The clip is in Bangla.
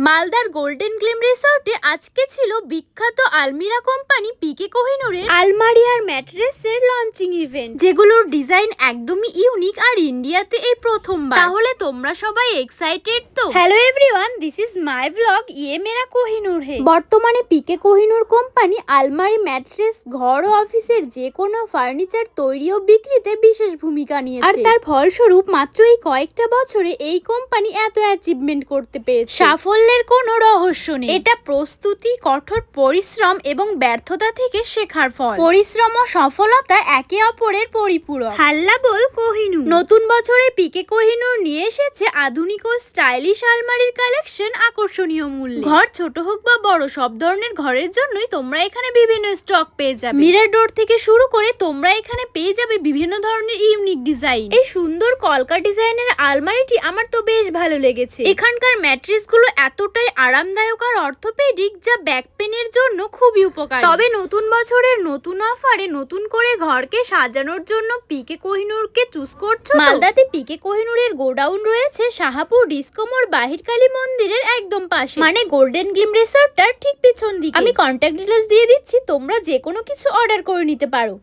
মালদার গোল্ডেন গ্লিম রিসর্টে আজকে ছিল বিখ্যাত আলমিরা কোম্পানি পিকে কোহিনুরের আলমারি আর ম্যাট্রেসের লঞ্চিং ইভেন্ট, যেগুলোর ডিজাইন একদমই ইউনিক আর ইন্ডিয়াতে এই প্রথমবার। তাহলে তোমরা সবাই এক্সাইটেড তো? Hello everyone, this is my blog ইয়ে মেরা কোহিনুর হে। বর্তমানে পিকে কোহিনুর কোম্পানি আলমারি, ম্যাট্রেস, ঘর ও অফিসের যে কোনো ফার্নিচার তৈরি ও বিক্রিতে বিশেষ ভূমিকা নিয়েছে। আর তার ফলস্বরূপ মাত্র এই কয়েকটা বছরে এই কোম্পানি এত অ্যাচিভমেন্ট করতে পেরেছে। সাফল্যের কোনো রহস্য নেই, এটা প্রস্তুতি, কঠোর পরিশ্রম এবং ব্যর্থতা থেকে শেখার ফল। পরিশ্রম ও সফলতা একে অপরের পরিপূরক। হাল্লা বল কোহিনুর। নতুন বছরে পিকে কোহিনুর নিয়ে এসেছে আধুনিক ও স্টাইলিশ আলমারির কালেকশন আকর্ষণীয় মূল্যে। ঘর ছোট হোক বা বড়, সব ধরনের ঘরের জন্যই তোমরা এখানে বিভিন্ন স্টক পেয়ে যাবে। মিরর ডোর থেকে শুরু করে তোমরা এখানে পেয়ে যাবে বিভিন্ন ধরনের ইউনিক ডিজাইন। এই সুন্দর কলকা ডিজাইনের আলমারিটি আমার তো বেশ ভালো লেগেছে। এখানকার ম্যাট্রেস গুলো এতটাই আরামদায়ক আর অর্থোপেডিক, যা ব্যাক পেনের জন্য খুবই উপকারী। তবে নতুন বছরের নতুন অফারে নতুন করে ঘরকে সাজানোর জন্য পিকে কোহিনুরকে চুজ করছো? মালদাতে পিকে কোহিনুরের গোডাউন রয়েছে শাহাপুর ডিসকোমোর বাহিরকালী মন্দিরের একদম পাশে, মানে গোল্ডেন গ্লিম রিসর্টটার ঠিক পিছন দিকে। আমি কন্ট্যাক্ট ডিটেইলস দিয়ে দিচ্ছি, তোমরা যে কোনো কিছু অর্ডার করে নিতে পারো।